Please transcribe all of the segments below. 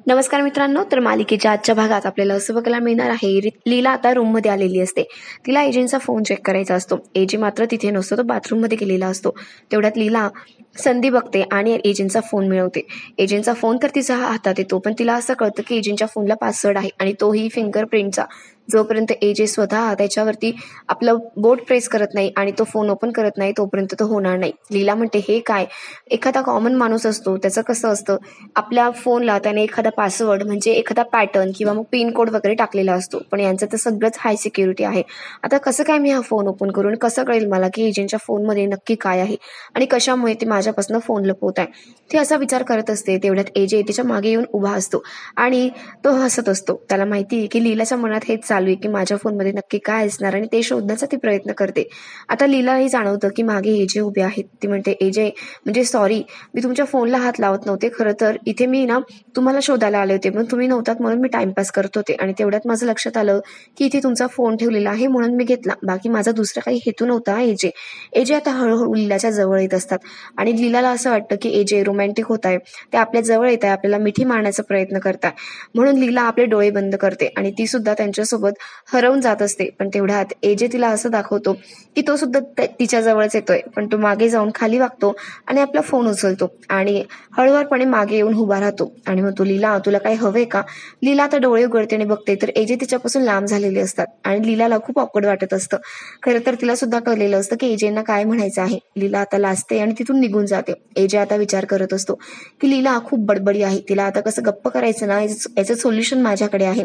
नमस्कार मित्रांनो. तर मालिकेच्या आजच्या भागात आपल्याला असं बघायला मिळणार आहे, लीला आता रूममध्ये आलेली असते. तिला एजंटचा फोन चेक करायचा असतो. एजे मात्र तिथे नसतो, तो बाथरूममध्ये गेलेला असतो. तेवढ्यात लीला संधी बघते आणि एजंटचा फोन मिळवते. एजंटचा फोन तर तिच्या हातात येतो, पण तिला असं कळतं की एजंटच्या फोनला पासवर्ड आहे आणि तोही फिंगरप्रिंटचा. जोपर्यंत एजे स्वतः त्याच्यावरती आपलं बोट प्रेस करत नाही आणि तो फोन ओपन करत नाही तोपर्यंत तो होणार नाही. लीला म्हणते, हे काय, एखादा कॉमन माणूस असतो त्याचं कसं असतं, आपल्या फोनला त्याने एखादा पासवर्ड म्हणजे एखादा पॅटर्न किंवा मग पिन कोड वगैरे टाकलेला असतो, पण यांचं तर सगळंच हाय सिक्युरिटी आहे. आता कसं काय मी हा फोन ओपन करून कसं कळेल मला की एजंटच्या फोनमध्ये नक्की काय आहे आणि कशामुळे ते माझ्यापासून फोन लपवत आहे. ती असा विचार करत असते. तेवढ्यात एजे तिच्या मागे येऊन उभा असतो आणि तो हसत असतो. त्याला माहिती आहे की लीलाच्या मनात हेच चालू आहे की माझ्या फोनमध्ये नक्की काय असणार आणि ते शोधण्याचा ती प्रयत्न करते. आता लीलाही जाणवतं की मागे एजे उभे आहेत. ती म्हणते, एजे म्हणजे सॉरी, मी तुमच्या फोनला हात लावत नव्हते. खरं तर इथे मी ना तुम्हाला शोधायला आले होते, पण तुम्ही नव्हतात म्हणून मी टाइमपास करत होते आणि तेवढ्यात माझं लक्षात आलं की इथे तुमचा फोन ठेवलेला आहे म्हणून मी घेतला. बाकी माझा दुसरा काही हेतू नव्हता. एजे एजे आता हळूहळू लीलाच्या जवळ येत असतात आणि लीलाला असं वाटतं की एजे रोमॅन्टिक होत आहे, ते आपल्या जवळ येत आहे, आपल्याला मिठी मारण्याचा प्रयत्न करताय. म्हणून लीला आपले डोळे बंद करते आणि ती सुद्धा त्यांच्यासोबत हरवून जात असते. पण तेवढ्यात एजे तिला असं दाखवतो की तो सुद्धा तिच्या जवळच येतोय, पण तो मागे जाऊन खाली वागतो आणि आपला फोन उचलतो आणि हळुवारपणे मागे येऊन उभा राहतो आणि म्हणतो, लीला तुला काही हवंय का? लीला आता डोळे उघडते आणि बघते तर एजे तिच्यापासून लांब झालेले असतात आणि लीलाला खूप ऑकवर्ड वाटत असतं. खरं तर तिला सुद्धा कळलेलं असतं की एजेंना काय म्हणायचं आहे. लीला आता लाजते आणि तिथून निघून जाते. एजे आता विचार करत असतो की लीला खूप बडबडी आहे, तिला आता कसं गप्प करायचं ना, याचं सोल्युशन माझ्याकडे आहे.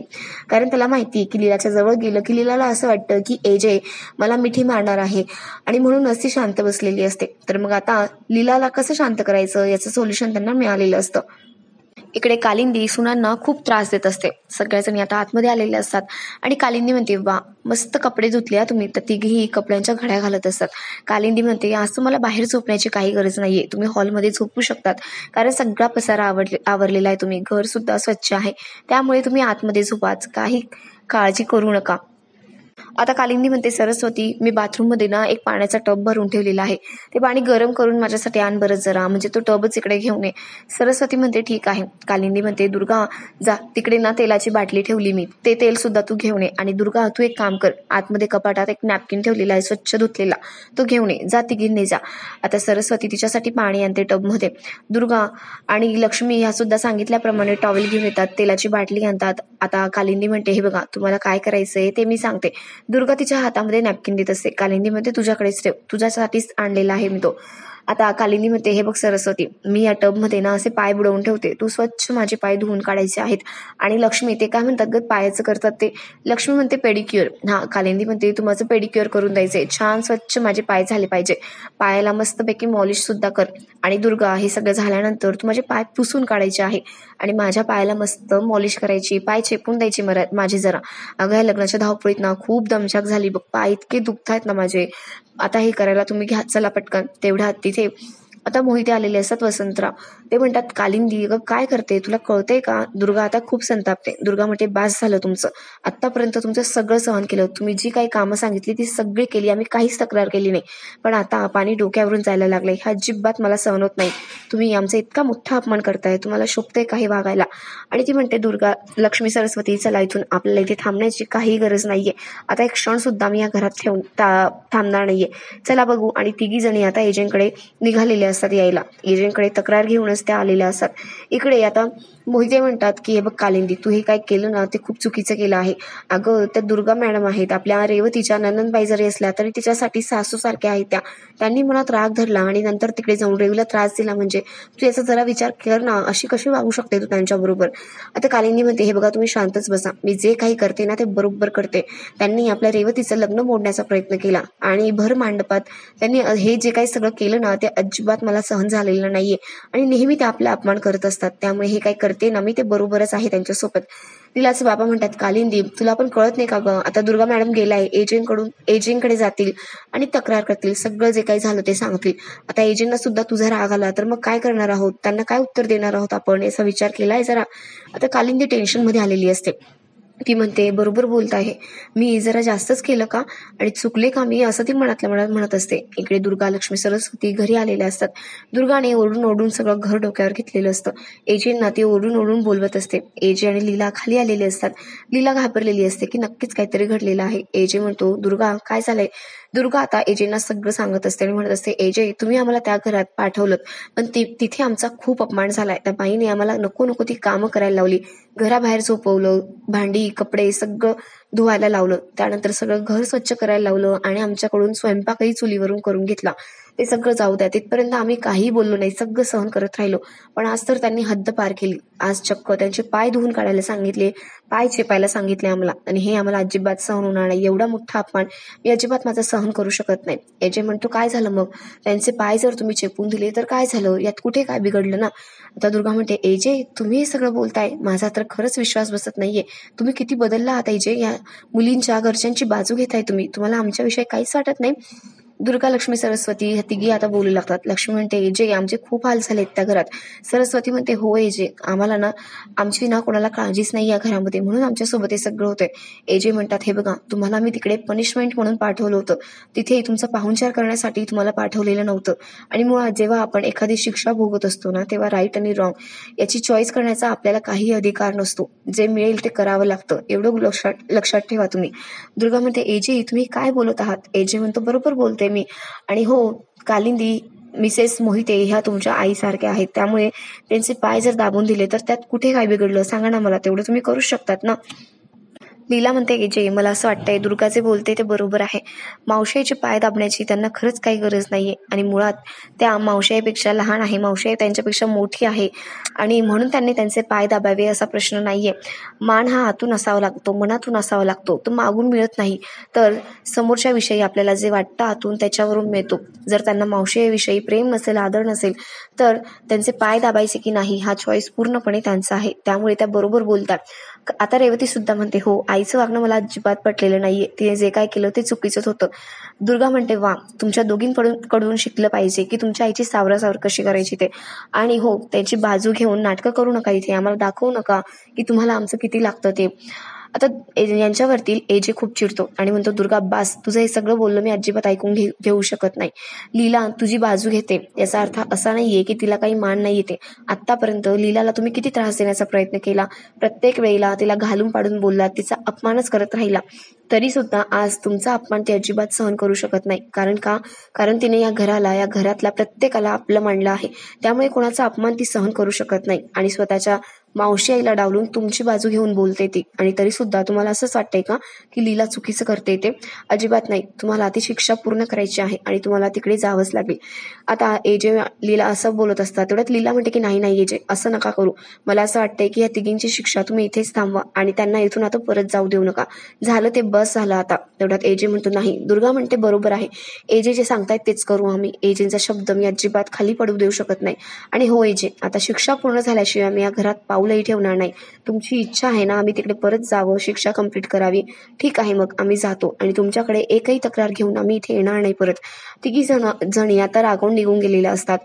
कारण त्याला माहिती की लीलाच्या जवळ गेलं की लीलाला असं वाटतं की एजे मला मिठी मारणार आहे आणि म्हणूनच ती शांत बसलेली असते. तर मग आता लीलाला कसं शांत करायचं याचं सोल्युशन त्यांना मिळालेलं असतं. इकडे कालिंदी सुनांना खूप त्रास देत असते. सगळ्याजणी आता आतमध्ये आलेले असतात आणि कालिंदी म्हणते, वा मस्त कपडे धुतले तुम्ही. तर तिघेही कपड्यांच्या घड्या घालत असतात. कालिंदी म्हणते, आज तुम्हाला बाहेर झोपण्याची काही गरज नाहीये, तुम्ही हॉलमध्ये झोपू शकतात, कारण सगळा पसारा आवरलेला आहे, तुम्ही घर सुद्धा स्वच्छ आहे, त्यामुळे तुम्ही आतमध्ये झोपाच, काही काळजी करू नका. आता कालिंदी म्हणते, सरस्वती मी बाथरूममध्ये ना एक पाण्याचा टब भरून ठेवलेला आहे, ते पाणी गरम करून माझ्यासाठी आण बरंच जरा, म्हणजे तो टबच इकडे घेऊन ये. सरस्वती म्हणते, ठीक आहे. कालिंदी म्हणते, दुर्गा जा, तिकडे ना तेलाची बाटली ठेवली मी, ते तेल सुद्धा तू घेऊन ये. आणि दुर्गा तू एक काम कर, आतमध्ये कपाटात एक नॅपकिन ठेवलेला आहे स्वच्छ धुतलेला, तो घेऊन ये, जा तिघींनी जा. आता सरस्वती तिच्यासाठी पाणी आणते टबमध्ये. दुर्गा आणि लक्ष्मी ह्या सुद्धा सांगितल्याप्रमाणे टॉवेल घेऊन येतात, तेलाची बाटली आणतात. आता कालिंदी म्हणते, हे बघा तुम्हाला काय करायचंय ते मी सांगते. दुर्गा तिच्या हातामध्ये नॅपकिन देत असते. कालिंदी म्हणते, तुझ्याकडेच ठेव, तुझ्यासाठीच आणलेला आहे मी तो. आता कालिंदी म्हणते, हे बघ सरस्वती, मी या टबमध्ये ना असे पाय बुडवून ठेवते, तू स्वच्छ माझे पाय धुवून काढायचे आहेत. आणि लक्ष्मी, ते काय म्हणतात ग पायाचं करतात ते? लक्ष्मी म्हणते, पेडिक्युअर. हा, कालिंदी म्हणते, तू माझं पेडिक्युअर करून द्यायचंय, छान स्वच्छ माझे पाय झाले पाहिजे, पायाला मस्तपैकी मॉलिश सुद्धा कर. आणि दुर्गा, हे सगळं झाल्यानंतर तू माझे पाय पुसून काढायचे आहे आणि माझ्या पायाला मस्त मॉलिश करायची, पाय चेपून द्यायची माझे जरा. अगं या लग्नाच्या धावपळीत ना खूप दमछाक झाली बघ, पाय इतके दुखतायत ना माझे, आता हे करायला तुम्ही घ्या चला पटकन. तेवढ्यात तिथे आता मोहिते आलेले असतात, वसंतराव. ते म्हणतात, कालिंदी अगं काय करते, तुला कळतंय का? दुर्गा आता खूप संतापते. दुर्गा म्हणते, बास झालं तुमचं, आतापर्यंत तुमचं सगळं सहन केलं, तुम्ही जी काही कामं सांगितली ती सगळी केली, आम्ही काहीच तक्रार केली नाही, पण आता पाणी डोक्यावरून जायला लागलंय, हा अजिबात मला सहन होत नाही. तुम्ही आमचा इतका मोठा अपमान करताय, तुम्हाला शोभतंय काही वागायला? आणि ती म्हणते, दुर्गा, लक्ष्मी, सरस्वती, चला इथून, आपल्याला इथे थांबण्याची काही गरज नाहीये, आता एक क्षण सुद्धा मी या घरात थांबणार नाहीये, चला बघू. आणि तिघी जणी आता एजंटकडे निघालेले असतात यायला, एजंटकडे तक्रार घेऊनच त्या आलेल्या असतात. इकडे आता मोहिते म्हणतात की, हे बघ कालिंदी, तू हे काय केलं ना ते खूप चुकीचं केलं आहे. अगं त्या दुर्गा मॅडम आहेत, आपल्या रेवतीच्या नंदनबाई जरी असल्या तरी तिच्यासाठी सासू सारख्या आहेत त्या, त्यांनी मनात राग धरला आणि नंतर तिकडे जाऊन रेवीला त्रास दिला, म्हणजे तू याचा जरा विचार कर ना, अशी कशी वागू शकते तू त्यांच्याबरोबर? आता कालिंदी म्हणते, हे बघा तुम्ही शांतच बसा, मी जे काही करते ना ते बरोबर करते. त्यांनी आपल्या रेवतीचं लग्न मोडण्याचा प्रयत्न केला आणि भर मांडपात त्यांनी हे जे काही सगळं केलं ना ते अजिबात मला सहन झालेलं नाहीये आणि नेहमी ते आपला अपमान करत असतात, त्यामुळे हे काय करते ना मी ते बरोबरच आहे त्यांच्यासोबत. तिलाच बाबा म्हणतात, कालिंदी तुला पण कळत नाही का ग, आता दुर्गा मॅडम गेलाय, एजंटकडे जातील आणि तक्रार करतील, सगळं जे काही झालं ते सांगतील. आता एजंटना सुद्धा तुझा राग आला तर मग काय करणार आहोत, त्यांना काय उत्तर देणार आहोत आपण, याचा विचार केलाय जरा? आता कालिंदी टेन्शन मध्ये आलेली असते. ती म्हणते, बरोबर बोलत आहे, मी जरा जास्तच केलं का आणि चुकले का मी, असं ती मनातल्या मनात म्हणत असते. इकडे दुर्गा लक्ष्मी सरस्वती घरी आलेल्या असतात. दुर्गाने ओरडून ओरडून सगळं घर डोक्यावर घेतलेलं असतं. एजेंना ती ओरडून ओरडून बोलवत असते. एजे आणि लीला खाली आलेले असतात. लीला घाबरलेली असते की नक्कीच काहीतरी घडलेलं आहे. एजे म्हणतो, दुर्गा काय झालंय. दुर्गा आता एजेंना सगळं सांगत असते आणि म्हणत असते, एजे तुम्ही आम्हाला त्या घरात पाठवलं पण तिथे आमचा खूप अपमान झालाय. त्या बाईने आम्हाला नको नको ती कामं करायला लावली, घराबाहेर झोपवलं, भांडी कपडे सगळं धुवायला लावलं, त्यानंतर सगळं घर स्वच्छ करायला लावलं आणि आमच्याकडून स्वयंपाकही चुलीवरून करून घेतला. ते सगळं जाऊ द्या, तिथपर्यंत आम्ही काही बोललो नाही, सगळं सहन करत राहिलो. पण आज तर त्यांनी हद्द पार केली. आज चक्क त्यांचे पाय धुवून काढायला सांगितले, पाय चेपायला सांगितले आम्हाला, आणि हे आम्हाला अजिबात सहन होणार नाही. एवढा मोठा अपमान मी अजिबात माझा सहन करू शकत नाही. एजे म्हणतो, काय झालं मग, त्यांचे पाय जर तुम्ही चेपून दिले तर काय झालं, यात कुठे काय बिघडलं ना. आता दुर्गा म्हणते, एजे तुम्ही हे सगळं बोलताय, माझा तर खरंच विश्वास बसत नाहीये. तुम्ही किती बदलला आहात एजे, या मुलींच्या घरच्यांची बाजू घेताय तुम्हाला आमच्याविषयी काहीच वाटत नाही. दुर्गा लक्ष्मी सरस्वती ह्या तिघी आता बोलू लागतात. लक्ष्मी म्हणते, एजे आमचे खूप हाल झालेत त्या घरात. सरस्वती म्हणते, हो एजे, आम्हाला ना आमची ना कोणाला काळजीच नाही या घरामध्ये, म्हणून आमच्यासोबत हे सगळं होतंय. एजे म्हणतात, हे बघा, तुम्हाला मी तिकडे पनिशमेंट म्हणून पाठवलं होतं, तिथे तुमचा पाहुणचार करण्यासाठी तुम्हाला पाठवलेलं नव्हतं. आणि मुळात जेव्हा आपण एखादी शिक्षा भोगत असतो ना, तेव्हा राईट आणि रॉंग याची चॉईस करण्याचा आपल्याला काही अधिकार नसतो. जे मिळेल ते करावं लागतं, एवढं लक्षात ठेवा तुम्ही. दुर्गा म्हणते, एजे तुम्ही काय बोलत आहात. एजे म्हणतो, बरोबर बोलते मी, आणि हो, कालिंदी मिसेस मोहिते ह्या तुमच्या आईसारख्या आहेत, त्यामुळे त्यांचे पाय जर दाबून दिले तर त्यात कुठे काय बिघडलं सांगा ना मला, तेवढं तुम्ही करूच शकतात ना. लीला म्हणते, एजे मला असं वाटतंय दुर्गाचे बोलते ते बरोबर आहे. मावशाईचे पाय दाबण्याची त्यांना खरंच काही गरज नाहीये, आणि मुळात त्या मावशाईपेक्षा लहान आहे, मावशाई त्यांच्यापेक्षा मोठी आहे, आणि म्हणून त्यांनी त्यांचे पाय दाबावे असा प्रश्न नाहीये. मान हा आतून असावा लागतो, मनातून असावा लागतो, तो मागून मिळत नाही. तर समोरच्या विषयी आपल्याला जे वाटतं आतून त्याच्यावरून मिळतो. जर त्यांना मावशाईविषयी प्रेम नसेल, आदर नसेल, तर त्यांचे पाय दाबायचे की नाही हा चॉईस पूर्णपणे त्यांचा आहे. त्यामुळे त्या बरोबर बोलतात. आता रेवती सुद्धा म्हणते, हो, आईचं वागणं मला अजिबात पटलेलं नाहीये, तिने जे काय केलं ते चुकीचंच होतं. दुर्गा म्हणते, वा, तुमच्या दोघींकडून शिकलं पाहिजे की तुमच्या आईची सावरासावर कशी करायची ते, आणि हो, त्यांची बाजू घेऊन नाटकं करू नका, इथे आम्हाला दाखवू नका की तुम्हाला आमचं किती लागतं ते. आता यांच्यावरती एजे खूप चिडतो आणि म्हणतो, दुर्गा बास, तुझं हे सगळं बोलणं मी अजिबात ऐकून घेऊ शकत नाही. लीला तुझी बाजू घेते याचा अर्थ असा नाहीये की तिला काही मान नाही येते. आतापर्यंत लीलाला तुम्ही किती त्रास देण्याचा प्रयत्न केला, प्रत्येक वेळेला तिला घालून पाडून बोलला, तिचा अपमानच करत राहिला, तरी सुद्धा आज तुमचा अपमान ती अजिबात सहन करू शकत नाही. कारण तिने या घराला, या घरातल्या प्रत्येकाला आपलं मानलं आहे. त्यामुळे कोणाचा अपमान ती सहन करू शकत नाही, आणि स्वतःच्या मावशी आईला डावलून तुमची बाजू घेऊन बोलते ती. आणि तरी सुद्धा तुम्हाला असंच वाटतंय का की लीला चुकीचं करते ते? अजिबात नाही, तुम्हाला ती शिक्षा पूर्ण करायची आहे आणि तुम्हाला तिकडे जावंच लागेल. आता एजे लीला असं बोलत असतात, तेवढ्यात लीला म्हणते की नाही एजे, असं नका करू. मला असं वाटतंय की या तिघींची शिक्षा तुम्ही इथेच थांबवा आणि त्यांना इथून आता परत जाऊ देऊ नका. झालं ते बस झालं आता. तेवढ्यात एजे म्हणतो, नाही. दुर्गा म्हणते, बरोबर आहे, एजे जे सांगतायत तेच करू आम्ही. एजेंचा शब्द मी अजिबात खाली पडू देऊ शकत नाही. आणि हो एजे, आता शिक्षा पूर्ण झाल्याशिवाय मी या घरात पाऊलही ठेवणार नाही. तुमची इच्छा आहे ना आम्ही तिकडे परत जावं, शिक्षा कंप्लीट करावी, ठीक आहे, मग आम्ही जातो आणि तुमच्याकडे एकही तक्रार घेऊन आम्ही इथे येणार नाही परत. तिघी जणी आता रागावून निघून गेलेल्या असतात.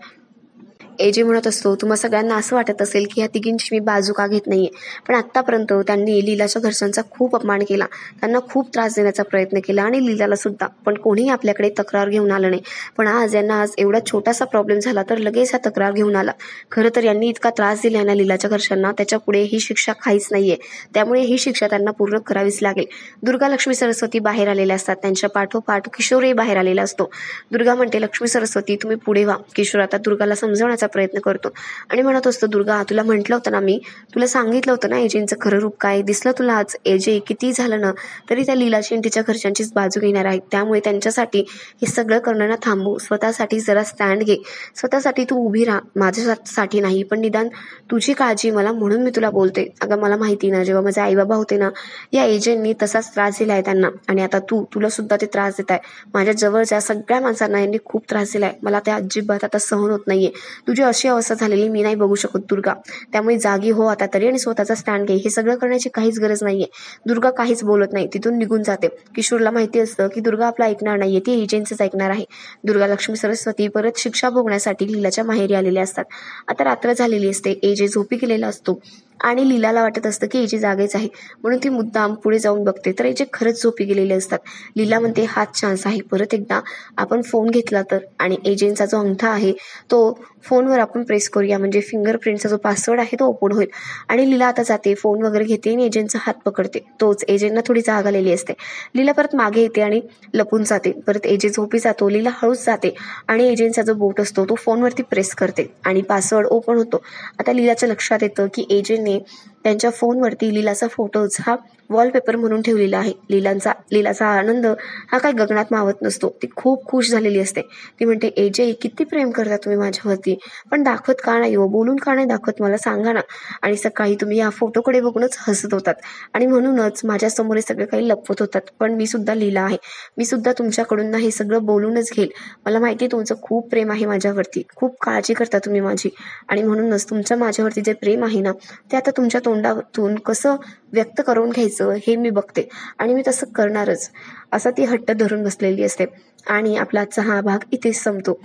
एजे म्हणत असतो, तुम्हा सगळ्यांना असं वाटत असेल की या तिघींची मी बाजू का घेत नाहीये, पण आतापर्यंत त्यांनी लीलाच्या घरच्यांचा खूप अपमान केला, त्यांना खूप त्रास देण्याचा प्रयत्न केला, आणि लीलाला सुद्धा, पण कोणीही आपल्याकडे तक्रार घेऊन आलं नाही. पण आज यांना एवढा छोटासा प्रॉब्लेम झाला तर लगेच हा तक्रार घेऊन आला. खरं तर यांनी इतका त्रास दिला ना लीलाच्या घरच्यांना, त्याच्या पुढे ही शिक्षा काहीच नाहीये. त्यामुळे ही शिक्षा त्यांना पूर्ण करावीच लागेल. दुर्गा लक्ष्मी सरस्वती बाहेर आलेल्या असतात, त्यांच्या पाठोपाठ किशोरही बाहेर आलेला असतो. दुर्गा म्हणते, लक्ष्मी सरस्वती तुम्ही पुढे व्हा. किशोर आता दुर्गाला समजवण्याचा प्रयत्न करतो आणि म्हणत असतो, दुर्गा तुला म्हटलं होतं ना, मी तुला सांगितलं होतं ना एजेंचं खरं रूप काय, दिसलं तुला आज. एजे किती झालं ना तरी त्या लीलाची आणि तिच्या घरच्यांचीच बाजू घेणार आहेत, त्यामुळे त्यांच्यासाठी हे सगळं करणं ना थांबू. स्वतःसाठी जरा स्टँड घे, स्वतःसाठी तू उभी राहा, माझ्यासाठी नाही, पण निदान तुझी काळजी मला, म्हणून मी तुला बोलते. अगं मला माहिती ना, जेव्हा माझे आई बाबा होते ना, या एजेंटनी तसाच त्रास दिलाय त्यांना, आणि आता तुला सुद्धा ते त्रास देत आहे. माझ्या जवळच्या सगळ्या माणसांना यांनी खूप त्रास दिलाय, मला त्या अजिबात आता सहन होत नाहीये. तुझी अशी अवस्था झालेली मी नाही बघू शकत दुर्गा, त्यामुळे जागी हो आता तरी आणि स्वतःचा स्टँड घे. हे सगळं करण्याची काहीच गरज नाहीये. दुर्गा काहीच बोलत नाही, तिथून निघून जाते. किशोरला माहिती असतं की दुर्गा आपला ऐकणार नाहीये, ती एजंटच ऐकणार आहे. दुर्गा लक्ष्मी सरस्वती परत शिक्षा भोगण्यासाठी लीलाच्या माहेरी आलेल्या असतात. आता रात्र झालेली असते, एजे झोपी गेलेला असतो. आणि लीलाला वाटत असतं की एजे जागेच आहे, म्हणून ती मुद्दाम पुढे जाऊन बघते तर एजे खरंच झोपी गेलेले असतात. लीला म्हणते हाच चान्स आहे, परत एकदा आपण फोन घेतला तर, आणि एजंटचा जो अंगठा आहे तो फोनवर आपण प्रेस करूया, म्हणजे फिंगरप्रिंटचा जो पासवर्ड आहे तो ओपन होईल. आणि लीला आता जाते, फोन वगैरे घेते आणि एजंटचा हात पकडते. तोच एजंटना थोडी जाग आलेली असते. लीला परत मागे येते आणि लपून जाते. परत एजंट झोपी जातो, लीला हळूच जाते आणि एजंटचा जो बोट असतो तो फोनवरती प्रेस करते आणि पासवर्ड ओपन होतो. आता लीलाच्या लक्षात येतं की एजंटने त्यांच्या फोनवरती लीलाचा फोटोज हा वॉलपेपर म्हणून ठेवलेला आहे. लीलाचा आनंद हा काय गगनात मावत नसतो. ती खूप खुश झालेली असते. ती म्हणते, एजे किती प्रेम करता तुम्ही माझ्यावरती, पण दाखवत का नाही हो, बोलून का नाही दाखवत, मला सांगा ना. आणि सकाळी तुम्ही या फोटोकडे बघूनच हसत होतात आणि म्हणूनच माझ्यासमोर हे सगळं काही लपवत होतात. पण मी सुद्धा लीला आहे, मी सुद्धा तुमच्याकडून ना हे सगळं बोलूनच घेईल. मला माहिती आहे तुमचं खूप प्रेम आहे माझ्यावरती, खूप काळजी करता तुम्ही माझी, आणि म्हणूनच तुमचं माझ्यावरती जे प्रेम आहे ना ते आता तुमच्या तोंडातून कसं व्यक्त करून घ्यायचं हे मी बघते आणि मी तसं करणारच. असं ती हट्ट धरून बसलेली असते. आणि आपला आजचा हा भाग इथेच संपतो.